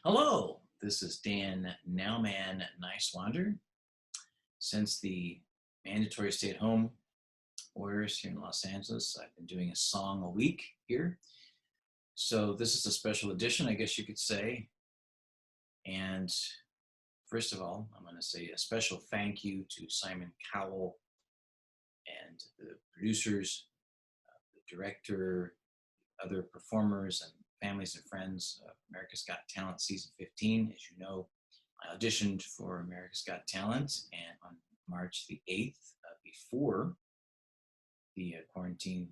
Hello, this is Dan Nowman Niswander. Since the mandatory stay-at-home orders here in Los Angeles, I've been doing a song a week here. So this is a special edition, I guess you could say. And first of all, I'm going to say a special thank you to Simon Cowell and the producers, the director, other performers, and families and friends of America's Got Talent Season 15. As you know, I auditioned for America's Got Talent and on March the 8th, before the quarantine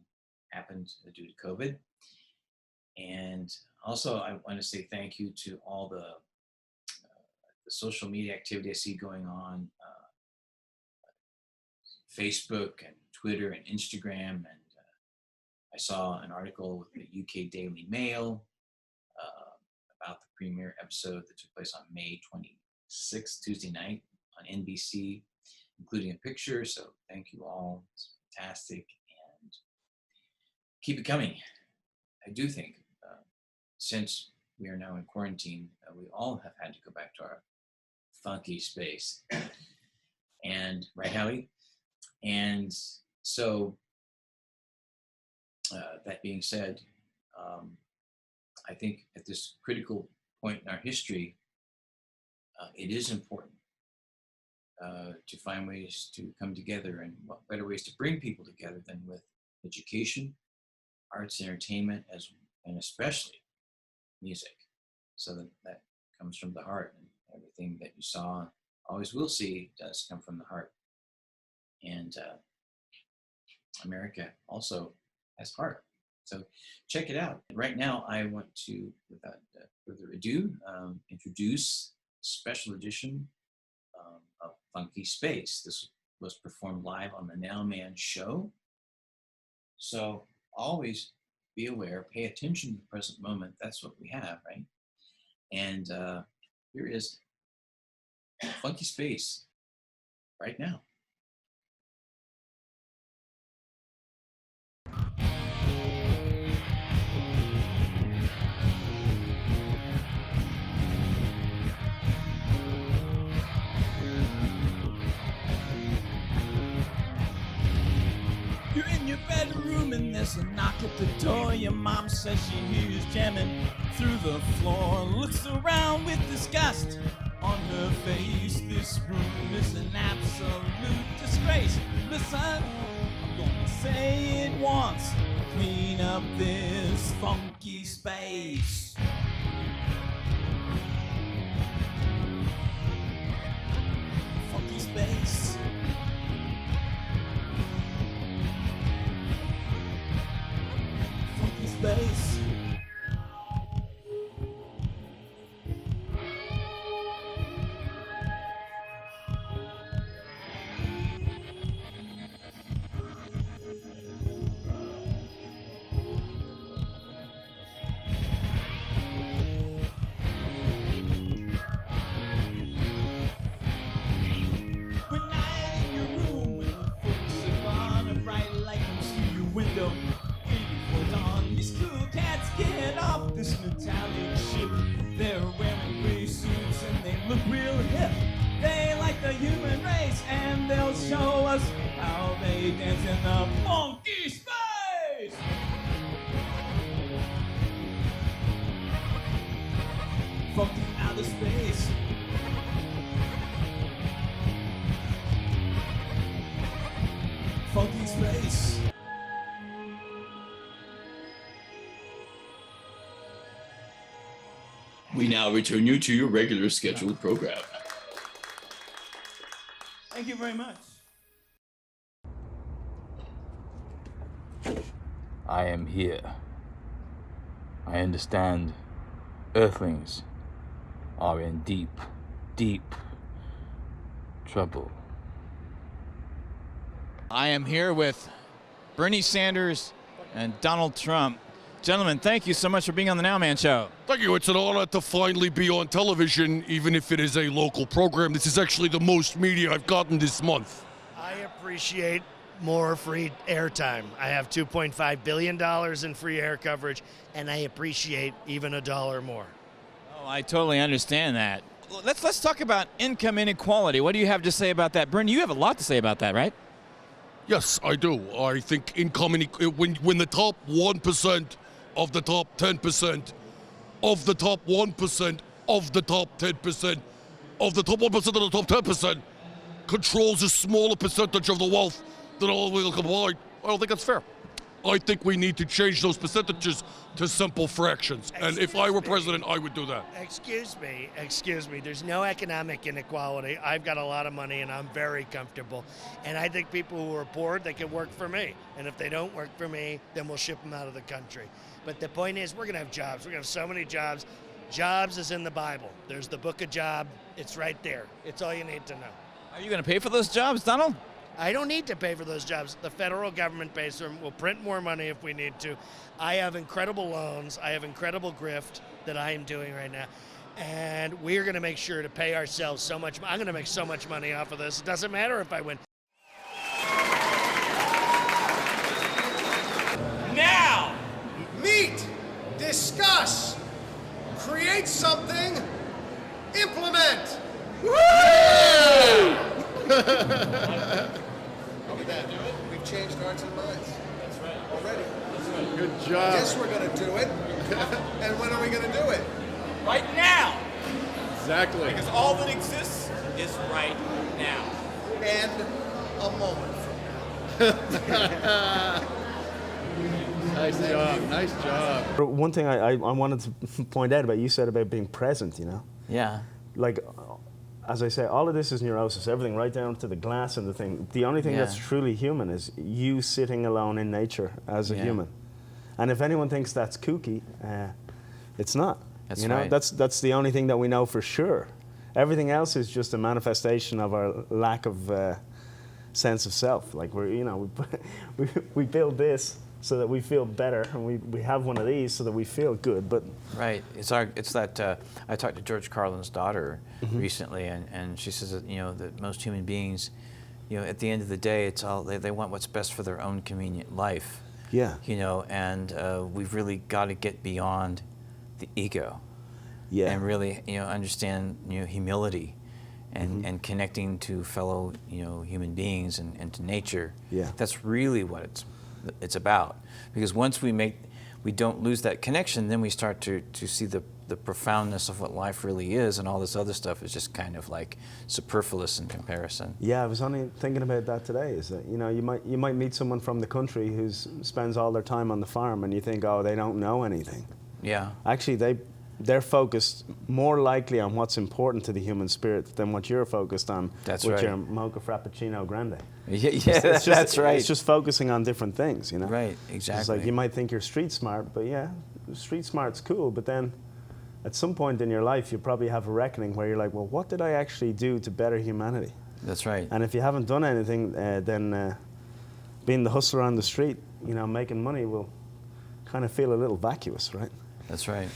happened due to COVID. And also I want to say thank you to all the social media activity I see going on, Facebook and Twitter and Instagram, and I saw an article with the UK Daily Mail about the premiere episode that took place on May 26th, Tuesday night on NBC, including a picture. So thank you all. It's fantastic. And keep it coming. I do think since we are now in quarantine, we all have had to go back to our funky space. And, right, Howie? And so, that being said, I think at this critical point in our history, it is important to find ways to come together, and what better ways to bring people together than with education, arts, entertainment, and especially music. So that comes from the heart, and everything that you saw, always will see, does come from the heart. And America also has heart. So check it out. Right now, I want to, without further ado, introduce a special edition of Funky Space. This was performed live on the Nowman Show. So always be aware, pay attention to the present moment. That's what we have, right? And here is Funky Space right now. You're in your bedroom and there's a knock at the door. Your mom says she hears jamming through the floor. Looks around with disgust on her face. This room is an absolute disgrace. Listen, I'm gonna say it once. Clean up this funky space. Funky space. Space. When night in your room, when the folks are gone, a bright light comes through your window. These cool cats get off this metallic ship. They're wearing gray suits and they look real hip. They like the human race and they'll show us how they dance in the funky space. Funky outer space. Funky space. We now return you to your regular scheduled program. Thank you very much. I am here. I understand Earthlings are in deep, deep trouble. I am here with Bernie Sanders and Donald Trump. Gentlemen, thank you so much for being on the Nowman Show. Thank you. It's an honor to finally be on television, even if it is a local program. This is actually the most media I've gotten this month. I appreciate more free airtime. I have $2.5 billion in free air coverage, and I appreciate even $1 more. Oh, Oh, I totally understand that. Let's talk about income inequality. What do you have to say about that? Bryn, you have a lot to say about that, right? Yes, I do. I think income when the top 1% of the top 10% of the top 1% of the top 10% of the top 1% of the top 10% controls a smaller percentage of the wealth than all will combine. I don't think that's fair. I think we need to change those percentages to simple fractions. And if I were president, I would do that. Excuse me. There's no economic inequality. I've got a lot of money and I'm very comfortable. And I think people who are poor, they can work for me. And if they don't work for me, then we'll ship them out of the country. But the point is, we're going to have jobs. We're going to have so many jobs. Jobs is in the Bible. There's the book of Job. It's right there. It's all you need to know. Are you going to pay for those jobs, Donald? I don't need to pay for those jobs. The federal government pays for them. We'll print more money if we need to. I have incredible loans. I have incredible grift that I am doing right now. And we're going to make sure to pay ourselves so much. I'm going to make so much money off of this. It doesn't matter if I win. Now, meet, discuss, create something, implement. Woo! We've changed hearts and minds. That's right. Already. That's right. Good job. Yes, we're going to do it. And when are we going to do it? Right now. Exactly. Because all that exists is right now. And a moment from now. Nice job. Nice job. One thing I wanted to point out about you said about being present, you know? Yeah. Like, as I say, all of this is neurosis, everything right down to the glass and the thing. The only thing that's truly human is you sitting alone in nature as a human. And if anyone thinks that's kooky, it's not. That's you know, right. That's the only thing that we know for sure. Everything else is just a manifestation of our lack of sense of self. Like we build this so that we feel better, and we have one of these so that we feel good. But right, it's that I talked to George Carlin's daughter recently, and she says that that most human beings, at the end of the day, it's all they want what's best for their own convenient life. Yeah. And we've really got to get beyond the ego. Yeah. And really understand humility, and connecting to fellow human beings and to nature. Yeah. That's really what it's about, because once we don't lose that connection, then we start to see the profoundness of what life really is, and all this other stuff is just kind of like superfluous in comparison. Yeah, I was only thinking about that today, is that you might meet someone from the country who spends all their time on the farm, and you think, oh, they don't know anything. Yeah. Actually, they're focused more likely on what's important to the human spirit than what you're focused on. That's with right. your mocha frappuccino grande. Yeah, that's right. It's just focusing on different things, Right, exactly. It's like you might think you're street smart, but yeah, street smart's cool, but then at some point in your life you probably have a reckoning where you're like, well, what did I actually do to better humanity? That's right. And if you haven't done anything, then being the hustler on the street, making money will kind of feel a little vacuous, right? That's right.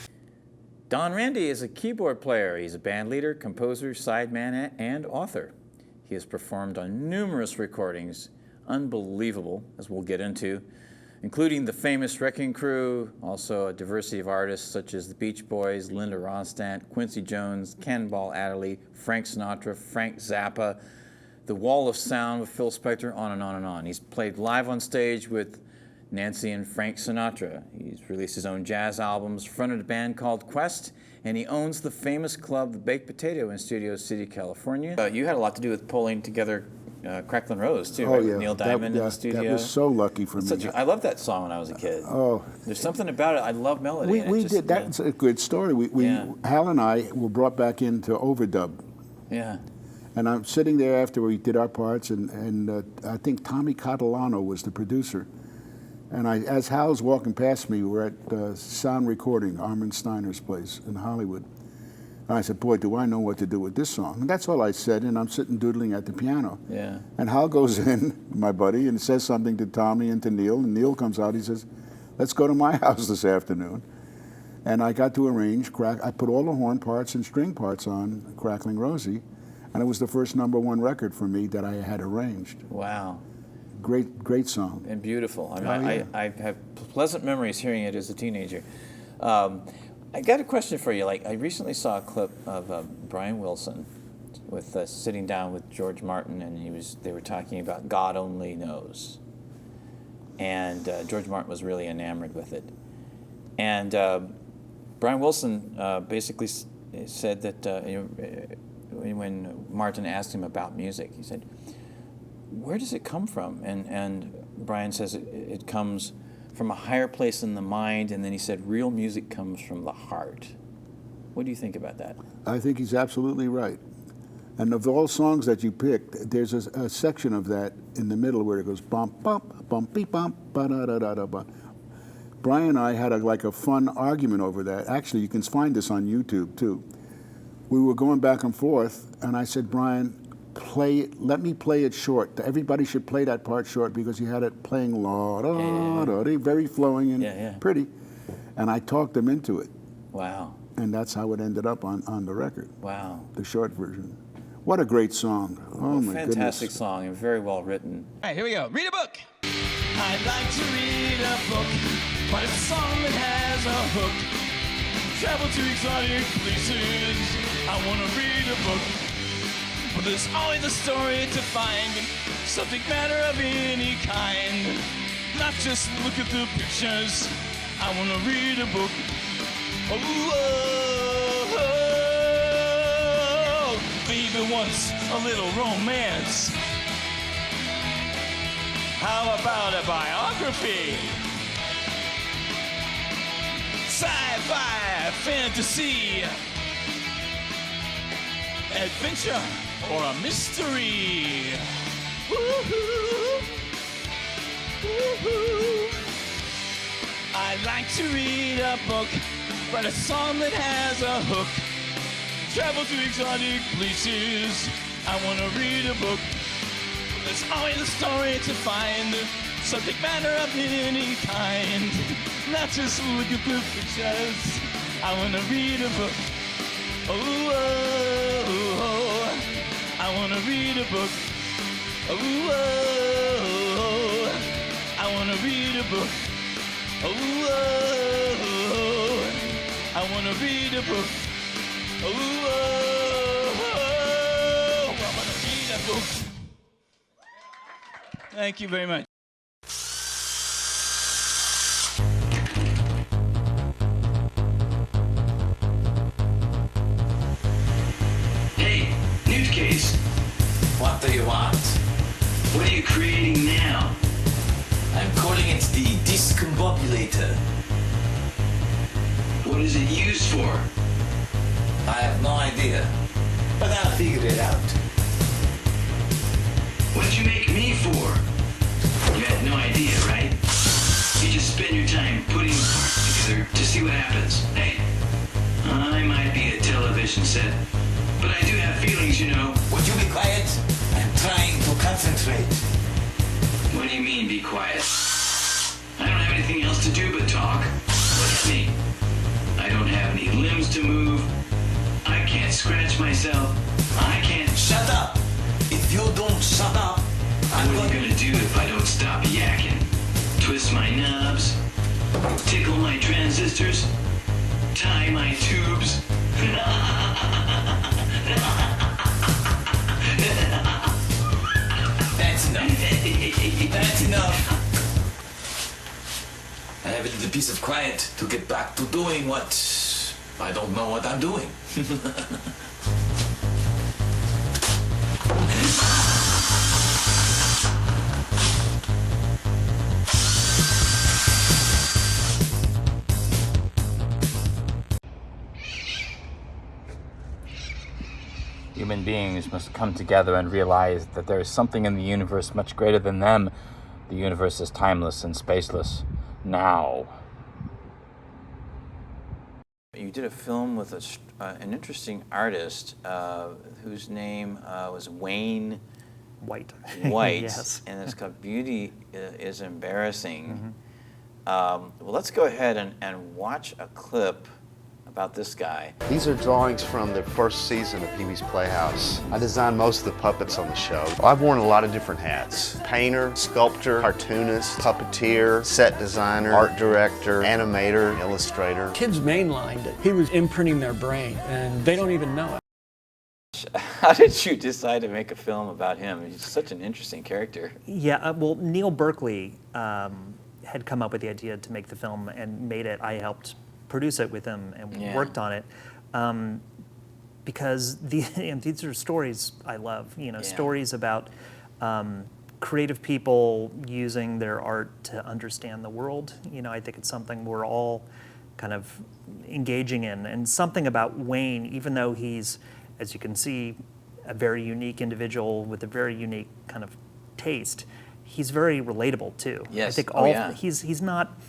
Don Randi is a keyboard player. He's a band leader, composer, sideman, and author. He has performed on numerous recordings, unbelievable, as we'll get into, including the famous Wrecking Crew, also a diversity of artists such as the Beach Boys, Linda Ronstadt, Quincy Jones, Cannonball Adderley, Frank Sinatra, Frank Zappa, The Wall of Sound with Phil Spector, on and on and on. He's played live on stage with Nancy and Frank Sinatra. He's released his own jazz albums, fronted a band called Quest, and he owns the famous club, The Baked Potato, in Studio City, California. You had a lot to do with pulling together Cracklin' Rose, too, right? Yeah. With Neil Diamond in the studio. That was so lucky for me. I loved that song when I was a kid. Oh. There's something about it. I love melody. We did. That's a good story. Hal and I were brought back into overdub. Yeah. And I'm sitting there after we did our parts, and I think Tommy Catalano was the producer. And as Hal's walking past me, we're at Sound Recording, Armin Steiner's place in Hollywood. And I said, boy, do I know what to do with this song. And that's all I said, and I'm sitting doodling at the piano. Yeah. And Hal goes in, my buddy, and says something to Tommy and to Neil, and Neil comes out, he says, let's go to my house this afternoon. And I got to arrange, I put all the horn parts and string parts on Crackling Rosie, and it was the first #1 record for me that I had arranged. Wow. Great song. And beautiful. I mean, Oh, yeah. I have pleasant memories hearing it as a teenager. I got a question for you. Like, I recently saw a clip of Brian Wilson with sitting down with George Martin, and they were talking about God Only Knows. And George Martin was really enamored with it. And Brian Wilson basically said that when Martin asked him about music, he said, "Where does it come from?" And Brian says it comes from a higher place in the mind, and then he said real music comes from the heart. What do you think about that? I think he's absolutely right. And of all songs that you picked, there's a section of that in the middle where it goes bump, bump, bumpy, bump, ba-da-da-da-da-ba. Brian and I had a fun argument over that. Actually, you can find this on YouTube, too. We were going back and forth, and I said, Brian, let me play it short. Everybody should play that part short because he had it playing la-da-da-da, very flowing and pretty. And I talked him into it. Wow. And that's how it ended up on the record. Wow. The short version. What a great song. Oh, my goodness. Fantastic song and very well written. All right, here we go. Read a book. I'd like to read a book, but it's a song that has a hook. Travel to exotic places. I want to read a book, but there's always a story to find. Subject matter of any kind. Not just look at the pictures. I want to read a book. Baby wants a little romance. How about a biography? Sci-fi, fantasy, adventure, or a mystery. Woo-hoo. Woo-hoo. I like to read a book, write a song that has a hook. Travel to exotic places. I want to read a book. There's always a story to find. Subject matter of any kind. Not just look at the pictures. I want to read a book. Oh, oh, oh. I want to read a book. Oh, oh, oh. I want to read a book. Oh, oh, oh. I want to read a book. Oh, oh, oh, I want to read a book. Thank you very much. Hey, Nootcase. What do you want? What are you creating now? I'm calling it the discombobulator. What is it used for? I have no idea, but I'll figure it out. What'd you make me for? You had no idea, right? You just spend your time putting parts together to see what happens. Hey, I might be a television set, but I do have feelings, you know. Would you be quiet? I'm trying to concentrate. What do you mean, be quiet? I don't have anything else to do but talk. Look at me. I don't have any limbs to move. I can't scratch myself. I can't... Shut up! If you don't shut up, what are you gonna do if I don't stop yakking? Twist my knobs? Tickle my transistors? Tie my tubes? That's enough. That's enough. I have a little piece of quiet to get back to doing what... I don't know what I'm doing. Human beings must come together and realize that there is something in the universe much greater than them. The universe is timeless and spaceless. Now. You did a film with an interesting artist whose name was Wayne White. Yes. And it's called Beauty is Embarrassing. Well, let's go ahead and watch a clip about this guy. These are drawings from the first season of Pee-wee's Playhouse. I designed most of the puppets on the show. I've worn a lot of different hats. Painter, sculptor, cartoonist, puppeteer, set designer, art director, animator, illustrator. Kids mainlined it. He was imprinting their brain, and they don't even know it. How did you decide to make a film about him? He's such an interesting character. Yeah, well, Neil Berkeley had come up with the idea to make the film and made it. I helped produce it with him and worked on it because these are stories I love. You know, stories about creative people using their art to understand the world. You know, I think it's something we're all kind of engaging in, and something about Wayne, even though he's, as you can see, a very unique individual with a very unique kind of taste, he's very relatable too. Yes. I think he's not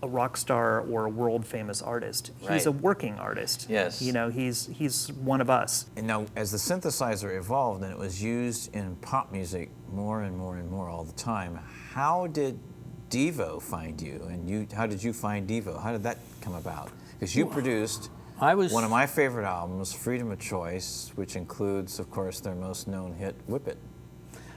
a rock star or a world famous artist. He's a working artist. Yes. You know, he's one of us. And now, as the synthesizer evolved and it was used in pop music more and more and more all the time, how did Devo find you? And how did you find Devo? How did that come about? Because you produced one of my favorite albums, Freedom of Choice, which includes, of course, their most known hit, Whip It.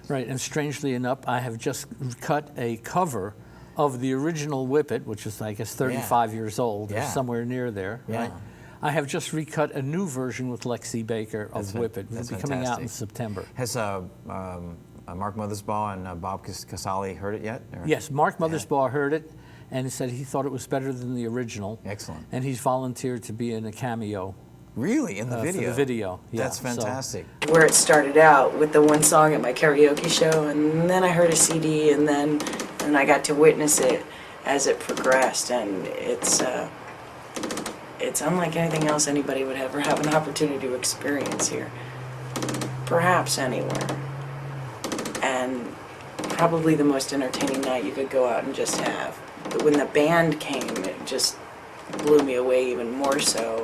Right, and strangely enough, I have just cut a cover of the original Whip It, which is, I guess, 35 years old, or somewhere near there. Right? I have just recut a new version with Lexi Baker of Whip It. It'll be coming out in September. Has Mark Mothersbaugh and Bob Casale heard it yet? Or? Yes, Mark Mothersbaugh heard it, and he said he thought it was better than the original. Excellent. And he's volunteered to be in a cameo. Really? In the video? For the video, yeah. That's fantastic. Where it started out with the one song at my karaoke show, and then I heard a CD, and then I got to witness it as it progressed, and it's unlike anything else anybody would ever have an opportunity to experience here. Perhaps anywhere. And probably the most entertaining night you could go out and just have. But when the band came, it just blew me away even more so.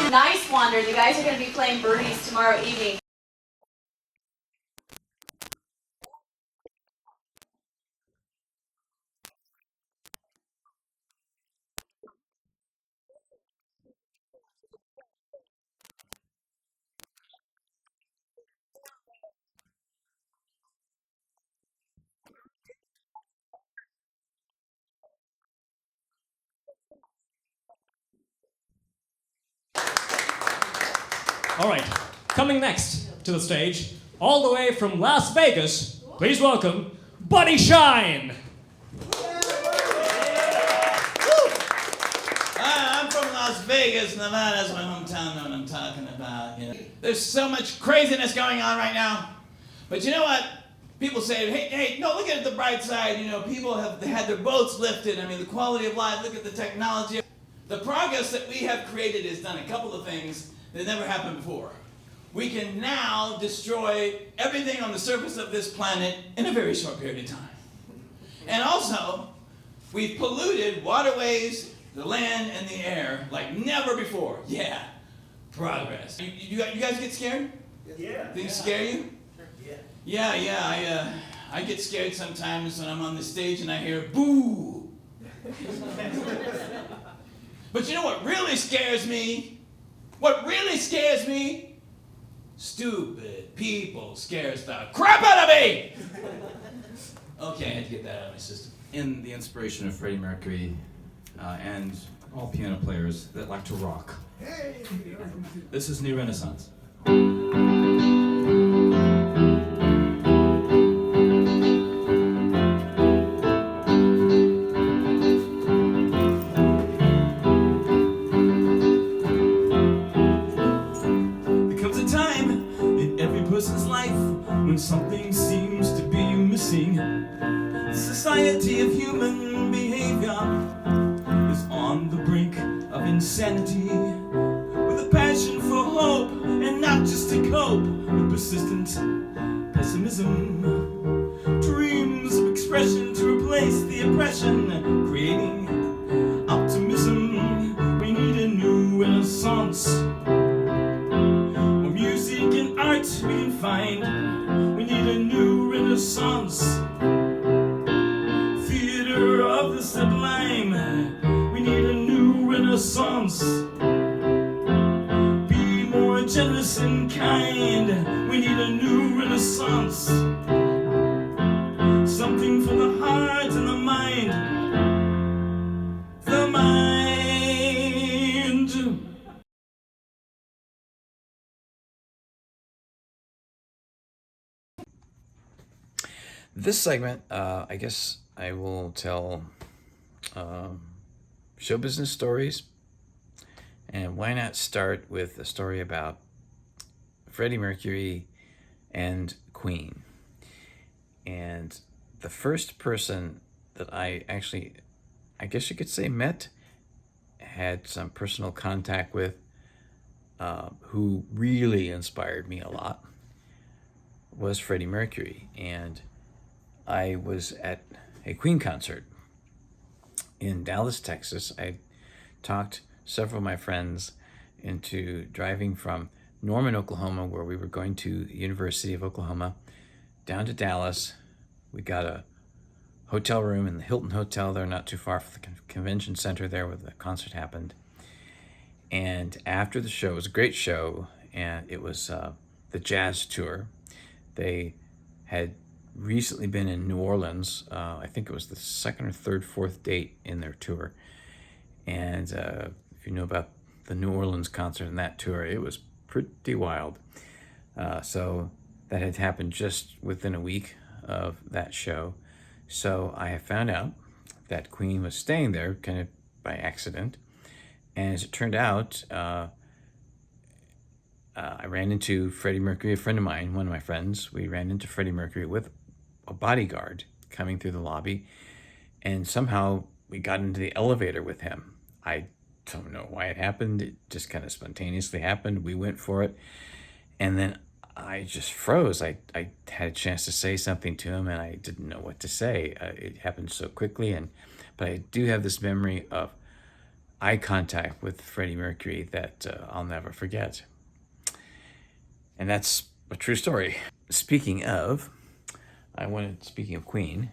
Niswander, you guys are going to be playing Birdies tomorrow evening. All right, coming next to the stage, all the way from Las Vegas, please welcome Buddy Shine. I'm from Las Vegas, Nevada. That's my hometown. Know what I'm talking about. You know? There's so much craziness going on right now. But you know what? People say, hey, no, look at the bright side. You know, people have had their boats lifted. I mean, the quality of life, look at the technology. The progress that we have created has done a couple of things that never happened before. We can now destroy everything on the surface of this planet in a very short period of time. And also, we've polluted waterways, the land, and the air like never before. Yeah, progress. You guys get scared? Yeah. Things scare you? Yeah. I get scared sometimes when I'm on the stage and I hear boo. But you know what really scares me? What really scares me? Stupid people scares the crap out of me! Okay, I had to get that out of my system. In the inspiration of Freddie Mercury and all piano players that like to rock. This is New Renaissance. Something seems to be missing. The society of humans human behavior is on the brink of insanity, with a passion for hope and not just to cope with persistent pessimism, dreams of expression to replace the oppression, creating optimism. We need a new renaissance, more music and art we can find. We need a new renaissance, theater of the sublime. We need a new renaissance, be more generous and kind. We need a new renaissance, something for the heart and the mind. The mind. This segment, I guess I will tell show business stories. And why not start with a story about Freddie Mercury and Queen? And the first person that I actually, I guess you could say, met, had some personal contact with, who really inspired me a lot, was Freddie Mercury. And I was at a Queen concert in Dallas, Texas. I talked several of my friends into driving from Norman, Oklahoma, where we were going to the University of Oklahoma, down to Dallas. We got a hotel room in the Hilton Hotel there, not too far from the convention center there where the concert happened. And after the show, it was a great show, and it was the jazz tour. They had recently been in New Orleans. I think it was the second or third, fourth date in their tour. And if you know about the New Orleans concert and that tour, it was pretty wild. So that had happened just within a week of that show. So I have found out that Queen was staying there kind of by accident. And as it turned out, I ran into Freddie Mercury, a friend of mine, one of my friends. We ran into Freddie Mercury with a bodyguard coming through the lobby. And somehow we got into the elevator with him. I don't know why it happened. It just kind of spontaneously happened. We went for it. And then I just froze. I had a chance to say something to him, and I didn't know what to say. It happened so quickly. But I do have this memory of eye contact with Freddie Mercury that I'll never forget. And that's a true story. Speaking of Queen,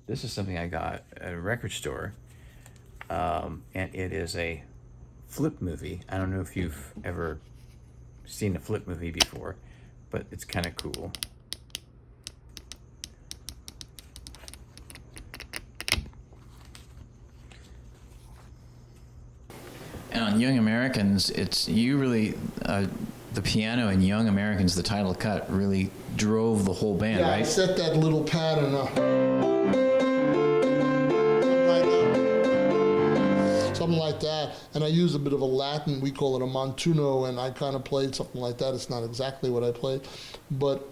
this is something I got at a record store. And it is a flip movie. I don't know if you've ever seen a flip movie before, but it's kind of cool. And on Young Americans, it's you really, the piano in Young Americans, the title cut, really drove the whole band, right? Yeah, I set that little pattern up. Something like that, and I use a bit of a Latin, we call it a montuno, and I kind of played something like that. It's not exactly what I played, but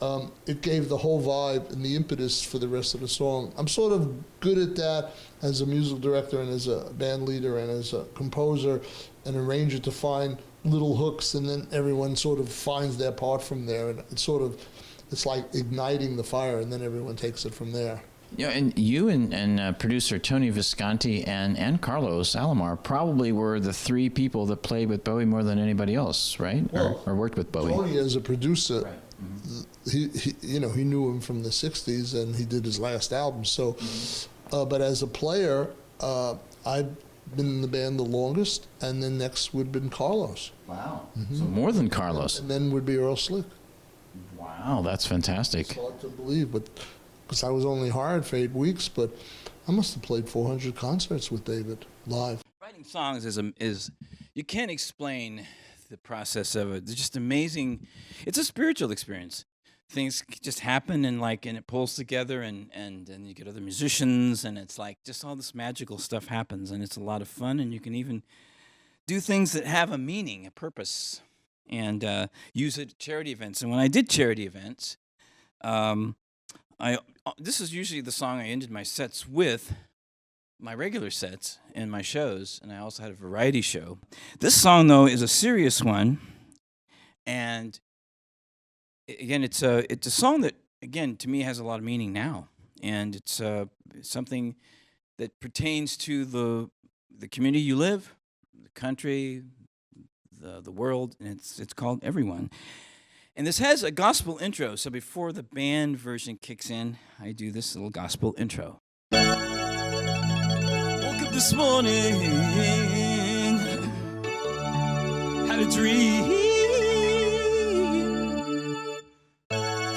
it gave the whole vibe and the impetus for the rest of the song. I'm sort of good at that as a musical director and as a band leader and as a composer and arranger, to find little hooks, and then everyone sort of finds their part from there, and it's like igniting the fire, and then everyone takes it from there. Yeah, and you and producer Tony Visconti and Carlos Alomar probably were the three people that played with Bowie more than anybody else, right? Well, or worked with Bowie. Tony, as a producer, right. He knew him from the '60s, and he did his last album. So, but as a player, I've been in the band the longest, and then next would have been Carlos. Wow. Mm-hmm. So more than Carlos. And then would be Earl Slick. Wow, that's fantastic. It's hard to believe, but because I was only hired for 8 weeks, but I must have played 400 concerts with David live. Writing songs is you can't explain the process of it. It's just amazing. It's a spiritual experience. Things just happen and it pulls together, and then you get other musicians, and it's like just all this magical stuff happens, and it's a lot of fun, and you can even do things that have a meaning, a purpose, and use it at charity events. And when I did charity events, this is usually the song I ended my sets with, my regular sets and my shows, and I also had a variety show. This song, though, is a serious one, and again, it's a song that, again, to me has a lot of meaning now, and it's something that pertains to the community you live, the country, the world, and it's called Everyone. And this has a gospel intro, so before the band version kicks in, I do this little gospel intro. Woke up this morning, had a dream.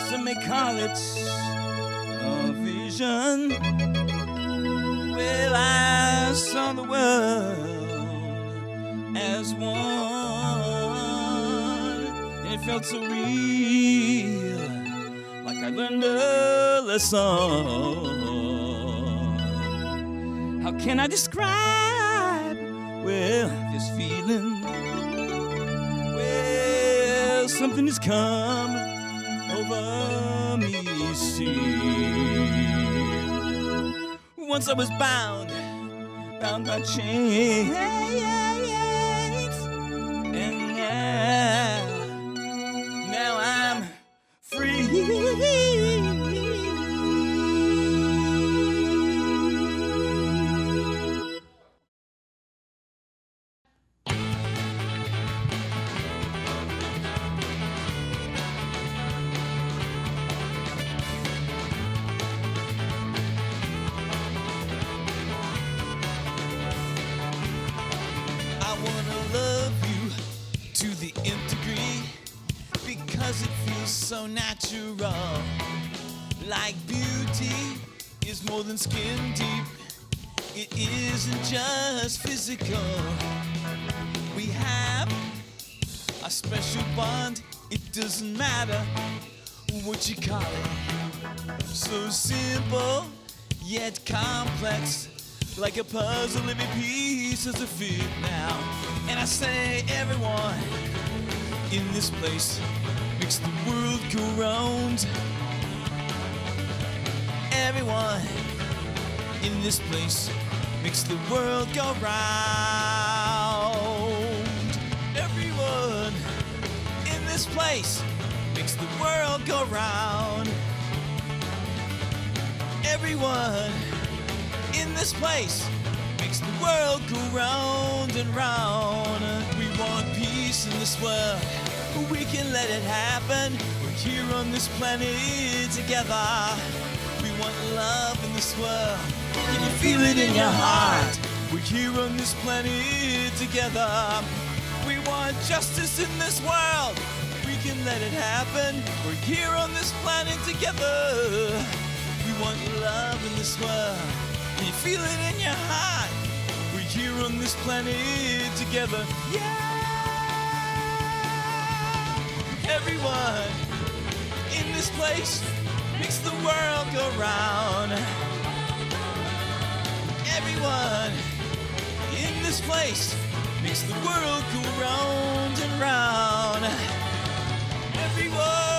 Some may call it a vision. Well, I saw the world as one. It felt so real, like I learned a lesson. How can I describe, well, this feeling? Well, something has come over me, see. Once I was bound by chains, and now I'm free. It feels so natural, like beauty is more than skin deep. It isn't just physical. We have a special bond. It doesn't matter what you call it. So simple yet complex, like a puzzle, every piece has a fit now. And I say everyone in this place makes the world go round. Everyone in this place makes the world go round. Everyone in this place makes the world go round. Everyone in this place makes the world go round and round. We want peace in this world, we can let it happen. We're here on this planet together. We want love in this world. Can you feel it in your heart? We're here on this planet together. We want justice in this world. We can let it happen. We're here on this planet together. We want love in this world. Can you feel it in your heart? We're here on this planet together. Yeah! Everyone in this place makes the world go round. Everyone in this place makes the world go round and round. Everyone.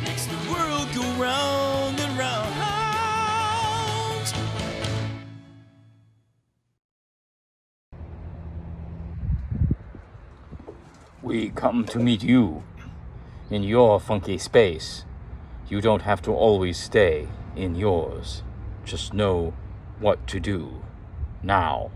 Makes the world go round and round. We come to meet you in your funky space. You don't have to always stay in yours. Just know what to do now.